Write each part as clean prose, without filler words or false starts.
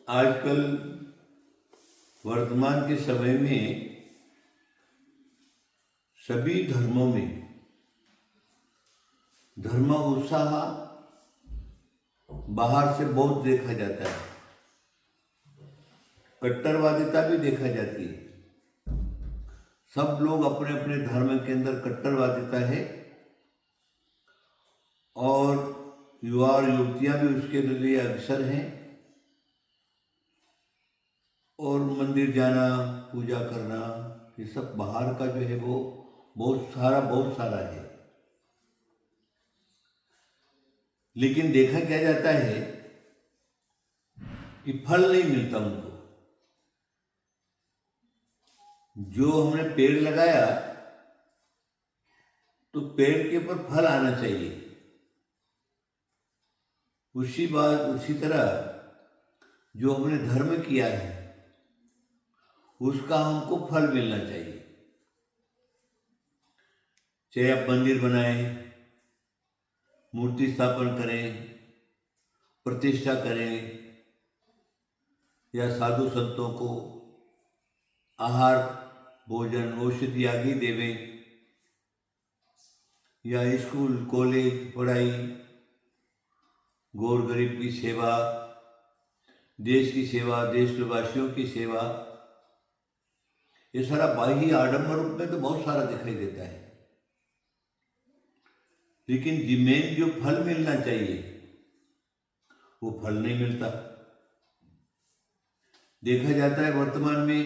आजकल वर्तमान के समय में सभी धर्मों में धर्म उत्साह बाहर से बहुत देखा जाता है, कट्टरवादिता भी देखा जाती है। सब लोग अपने अपने धर्म के अंदर कट्टरवादिता है और युवा और युवतियां भी उसके लिए अग्रसर हैं और मंदिर जाना, पूजा करना, ये सब बाहर का जो है वो बहुत सारा है। लेकिन देखा क्या जाता है कि फल नहीं मिलता उनको। जो हमने पेड़ लगाया तो पेड़ के ऊपर फल आना चाहिए। उसी तरह जो हमने धर्म किया है उसका हमको फल मिलना चाहिए। चाहे आप मंदिर बनाएं, मूर्ति स्थापन करें, प्रतिष्ठा करें या साधु संतों को आहार, भोजन, औषधि आदि देवें या स्कूल, कॉलेज, पढ़ाई, गौर गरीब की सेवा, देश की सेवा, देशवासियों की सेवा, ये सारा बाह्य आडंबर रूप में तो बहुत सारा दिखाई देता है। लेकिन मेन जो फल मिलना चाहिए वो फल नहीं मिलता। देखा जाता है वर्तमान में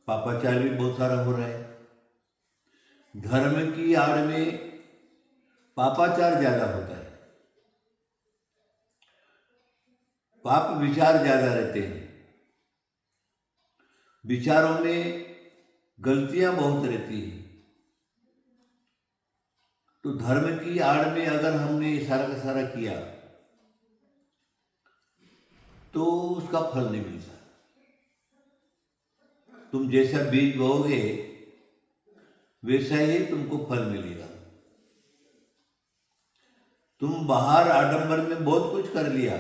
पापाचार भी बहुत सारा हो रहा है। धर्म की आड़ में पापाचार ज्यादा होता है, पाप विचार ज्यादा रहते हैं, विचारों में गलतियां बहुत रहती है। तो धर्म की आड़ में अगर हमने सारा का सारा किया तो उसका फल नहीं मिलता। तुम जैसा बीज बोओगे वैसा ही तुमको फल मिलेगा। तुम बाहर आडंबर में बहुत कुछ कर लिया,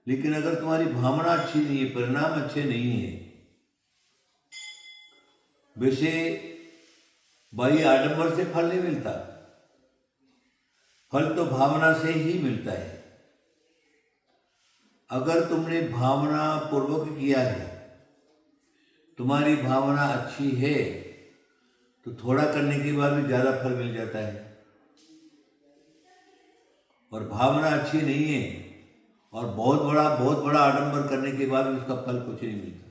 लेकिन अगर तुम्हारी भावना अच्छी नहीं है, परिणाम अच्छे नहीं है, वैसे बाह्य आडंबर से फल नहीं मिलता। फल तो भावना से ही मिलता है। अगर तुमने भावना पूर्वक किया है, तुम्हारी भावना अच्छी है, तो थोड़ा करने के बाद भी ज्यादा फल मिल जाता है। और भावना अच्छी नहीं है और बहुत बड़ा आडंबर करने के बाद भी उसका फल कुछ नहीं मिलता।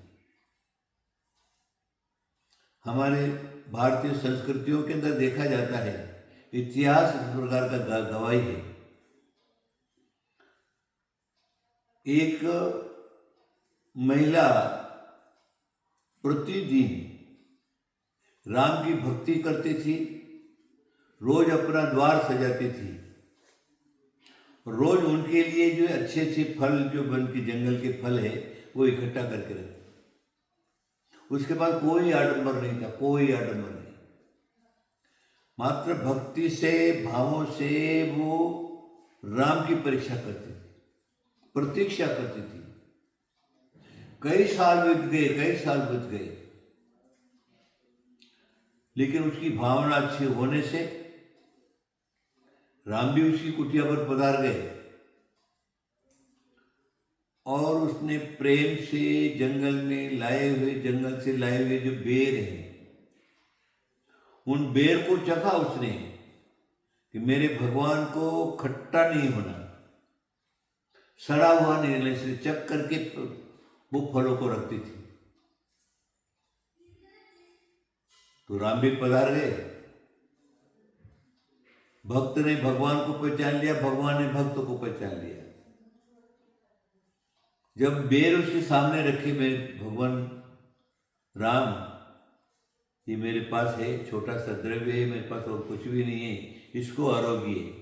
हमारे भारतीय संस्कृतियों के अंदर देखा जाता है, इतिहास इस प्रकार का गवाही है। एक महिला प्रतिदिन राम की भक्ति करती थी, रोज अपना द्वार सजाती थी, रोज उनके लिए जो अच्छे अच्छे फल, जो वन के जंगल के फल है, वो इकट्ठा करके रखती। उसके पास कोई आडंबर नहीं था, कोई आडंबर नहीं। मात्र भक्ति से, भावों से वो राम की परीक्षा करती थी, प्रतीक्षा करती थी। कई साल बीत गए, लेकिन उसकी भावना अच्छी होने से राम भी उसकी कुटिया पर पधार गए और उसने प्रेम से जंगल से लाए हुए जो बेर हैं, उन बेर को चखा उसने कि मेरे भगवान को खट्टा नहीं होना, सड़ा हुआ नहीं रहना, इसलिए चख करके वो फलों को रखती थी। तो राम भी पधार गए। भक्त ने भगवान को पहचान लिया, भगवान ने भक्त को पहचान लिया। जब बेर उसके सामने रखे, मेरे भगवान राम, ये मेरे पास है, छोटा सा द्रव्य है, मेरे पास और कुछ भी नहीं है, इसको आरोगिए।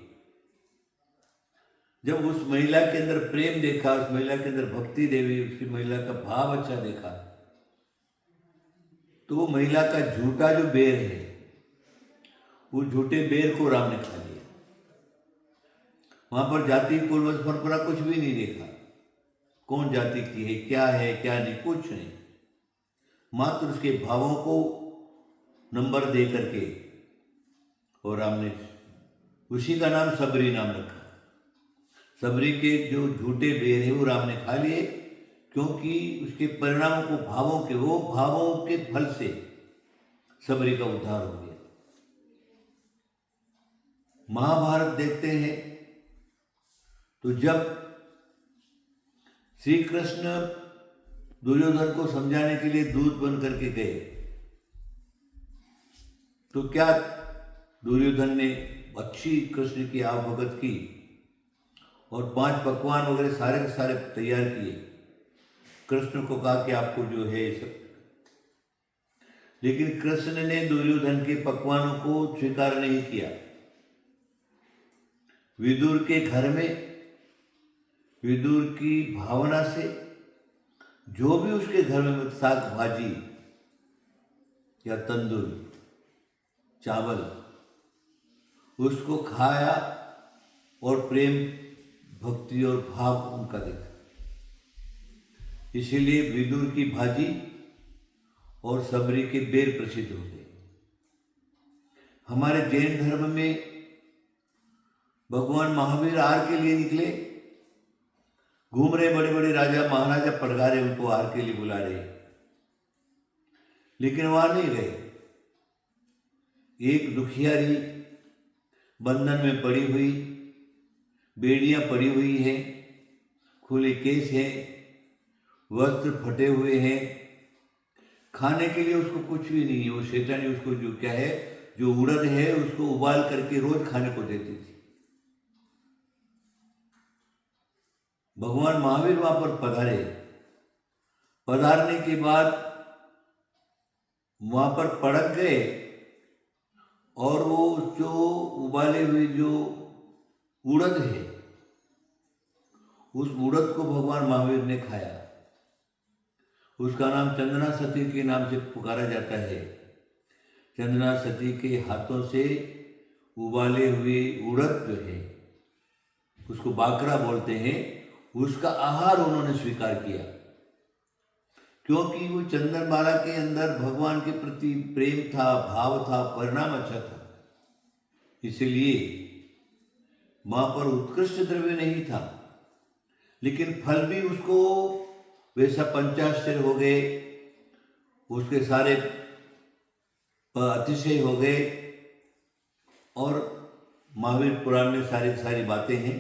जब उस महिला के अंदर प्रेम देखा, उस महिला के अंदर भक्ति देवी, उसकी महिला का भाव अच्छा देखा, तो वो महिला का झूठा जो बेर है, वो झूठे बेर को राम ने खा लिया। वहां पर जाति, कुल, वंश, परंपरा कुछ भी नहीं देखा। कौन जाति की है क्या नहीं, कुछ नहीं। मात्र उसके भावों को नंबर दे करके, और हमने उसी का नाम सबरी नाम रखा। सबरी के जो झूठे बेर है वो राम ने खा लिए, क्योंकि उसके परिणामों को भावों के फल से सबरी का उद्धार हो गया। महाभारत देखते हैं तो जब श्री कृष्ण दुर्योधन को समझाने के लिए दूत बन करके गए, तो क्या दुर्योधन ने अच्छी कृष्ण की आवभगत की और 5 पकवान वगैरह सारे के सारे तैयार किए। कृष्ण को कहा कि आपको जो है सब, लेकिन कृष्ण ने दुर्योधन के पकवानों को स्वीकार नहीं किया। विदुर के घर में विदुर की भावना से जो भी उसके घर में साग भाजी या तंदूर चावल उसको खाया और प्रेम भक्ति और भाव उनका देखा। इसीलिए विदुर की भाजी और सबरी के बेर प्रसिद्ध हो गए। हमारे जैन धर्म में भगवान महावीर आहार के लिए निकले, घूम रहे, बड़े बड़े राजा महाराजा पड़गा रहे, उनको आहार के लिए बुला रहे, लेकिन वहां नहीं गए। एक दुखियारी बंधन में पड़ी हुई, बेड़ियां पड़ी हुई हैं, खुले केस हैं, वस्त्र फटे हुए हैं, खाने के लिए उसको कुछ भी नहीं है। वो शैतानी उसको जो क्या है, जो उड़द है उसको उबाल करके रोज खाने को देती थी। भगवान महावीर वहां पर पधारे। पधारने के बाद वहां पर पड़क गए और वो जो उबाले हुए जो उड़द है, उस उड़द को भगवान महावीर ने खाया। उसका नाम चंदना सती के नाम से पुकारा जाता है। चंदना सती के हाथों से उबाले हुए उड़द जो है, उसको बाकरा बोलते हैं, उसका आहार उन्होंने स्वीकार किया, क्योंकि वो चंदनमाला के अंदर भगवान के प्रति प्रेम था, भाव था, परिणाम अच्छा था। इसलिए वहां पर उत्कृष्ट द्रव्य नहीं था, लेकिन फल भी उसको वैसा पंचाश्चर्य हो गए, उसके सारे अतिशय हो गए। और महावीर पुराण में सारी बातें हैं,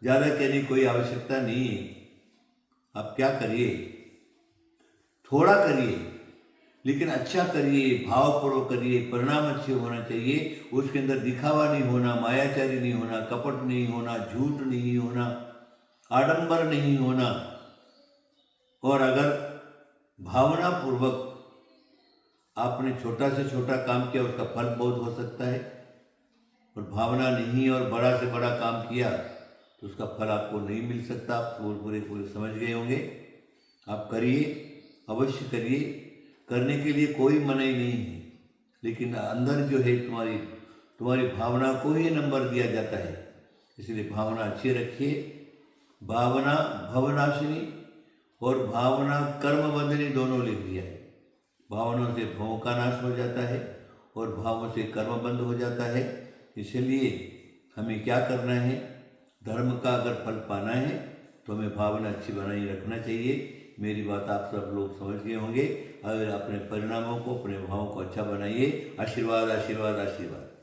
ज़्यादा कहने की कोई आवश्यकता नहीं है। आप क्या करिए, थोड़ा करिए, लेकिन अच्छा करिए, भावपूर्वक करिए, परिणाम अच्छे होना चाहिए। उसके अंदर दिखावा नहीं होना, मायाचारी नहीं होना, कपट नहीं होना, झूठ नहीं होना, आडंबर नहीं होना। और अगर भावना पूर्वक आपने छोटा से छोटा काम किया, उसका फल बहुत हो सकता है। और भावना नहीं और बड़ा से बड़ा काम किया तो उसका फल आपको नहीं मिल सकता। आप पूरे समझ गए होंगे। आप करिए, अवश्य करिए, करने के लिए कोई मनाही नहीं है, लेकिन अंदर जो है तुम्हारी भावना को ही नंबर दिया जाता है। इसलिए भावना अच्छी रखिए। भावना भवनाशिनी और भावना कर्म बंधनी दोनों लिख दिया है। भावनाओं से भवों का नाश हो जाता है और भावों से कर्म बंध हो जाता है। इसलिए हमें क्या करना है, धर्म का अगर फल पाना है तो हमें भावना अच्छी बनाई रखना चाहिए। मेरी बात आप सब लोग समझ गए होंगे। अगर अपने परिणामों को, अपने भावों को अच्छा बनाइए। आशीर्वाद आशीर्वाद आशीर्वाद।